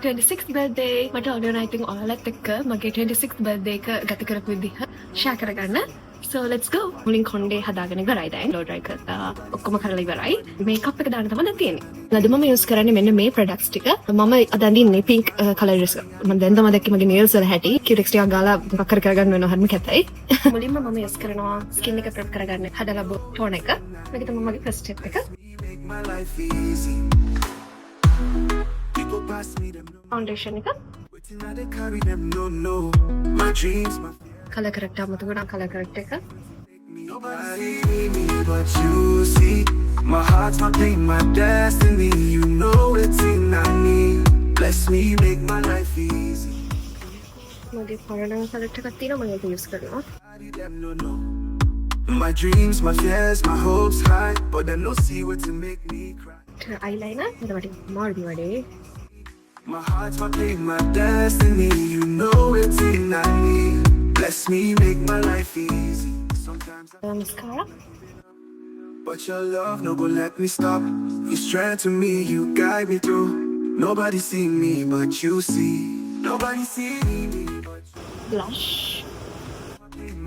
26th birthday මට organizing ඔයාලත් එක්ක මගේ 26th birthday එක ගත කරපු විදිහ share කරගන්න. So let's go. මුලින් කොණ්ඩේ හදාගෙන ඉවරයි දැන්. blow dry කරලා ඔක්කොම කරලා ඉවරයි. මේකප් එක දාන්න තමයි දැන් තියෙන්නේ. අද මම use කරන්නේ මෙන්න මේ products ටික. මම අද අඳින්නේ pink color dress. මම දැන් තමයි දැක්කේ මගේ nails වල හැටි. cutex ටිකක් ගාලා මොකක් කරගන්න වෙනවා හරිම කැතයි. මුලින්ම මම use කරනවා skin එක prep කරගන්න හදලා tone එක. මේක තමයි මගේ first step එක. Foundation එක. Color corrector අමතක වුණා color corrector එක. Nobody me but you see. My heart's my pain, my destiny. You know it's in I need. Bless me, make my life easy. මගේ පරණ color එකක් තියෙනවා මම ඒක use කරනවා. No. My dreams, my fears, my hopes high, but then no see what to make me cry. Eyeliner එතකොට මාර්ගි vadai. My heart's my pain, my destiny. You know it's in I need. Bless me, make my life easy. Sometimes mascara. But your love no go let me stop. You strength to me, you guide me through. Nobody see me but you see. Nobody see me but you. Blush.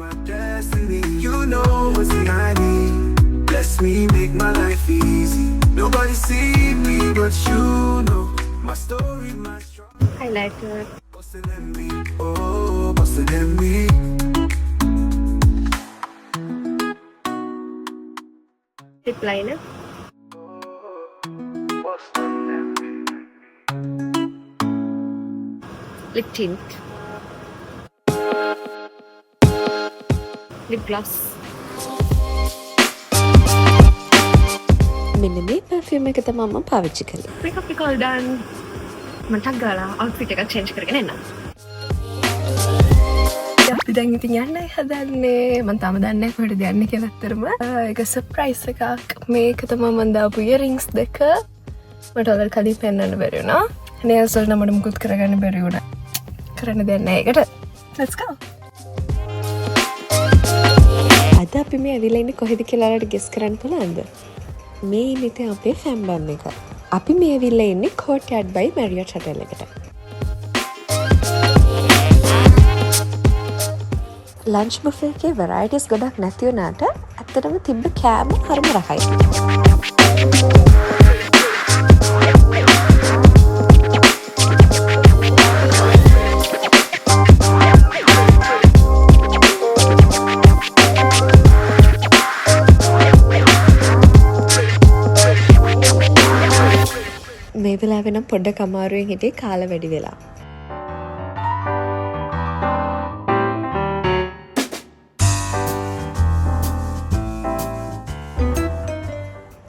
My destiny, you know what's in I need. Bless me, make my life easy. Nobody see me but you know. My story, my struggle. Highlighter. Bustin' in me, oh, bustin' in me. Lip liner. Lip tint. Lip gloss. මෙන්න මේ perfume එක තමයි මම පාවිච්චි කළේ. Makeup එක all done. මම ටක් ගාලා outfit එක change කරගෙන එන්න. අපි දැන් ඉතින් යන්නයි හදන්නේ. මම තාම දන්නේ නැහැ කොහෙටද යන්නේ කියලා අත්‍තරම. ඒක surprise එකක්. මේක තමයි මම දාපු earrings දෙක. මට ඔයාලට කලින් පෙන්නන්න බැරි වුණා. nails වල නම් මට මුකුත් කරගන්න බැරි වුණා. කරන්න දෙයක් නැහැ ඒකට. Let's go. අද අපි මේ ඇවිල්ලා ඉන්නේ කොහෙද කියලා ඔයාලට guess කරන්න පුළුවන්ද? මේ ඉන්නේ අපේ ෆැම්බම් එක. අපි මේ ඇවිල්ලා ඉන්නේ Courtyard by Marriott Hotel එකට. ලන්ච් බුෆේ එකේ varieties ගොඩක් නැති වුණාට ඇත්තටම තිබ්බ කෑම හරිම රහයි. මේ වෙලාවේ නම් පොඩ්ඩක් අමාරුවෙන් හිටියේ කාලා වැඩි වෙලා.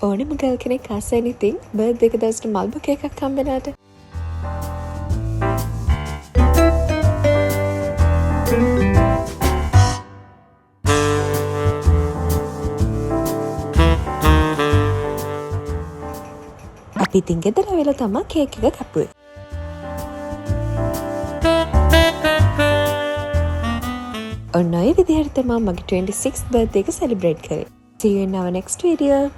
ඕනෙම ගල් කෙනෙක් ආසයි ඉතින් බර්ත්ඩේ එක දවසට මල් බුකේ එකක් හම්බෙනාට. අපි ඉතින් ගෙදර වෙලා තමයි කේක් එක කපුවේ. ඔන්න ඔය විදිහට තමයි මගේ 26th birthday එක celebrate කරේ. See you in our next video.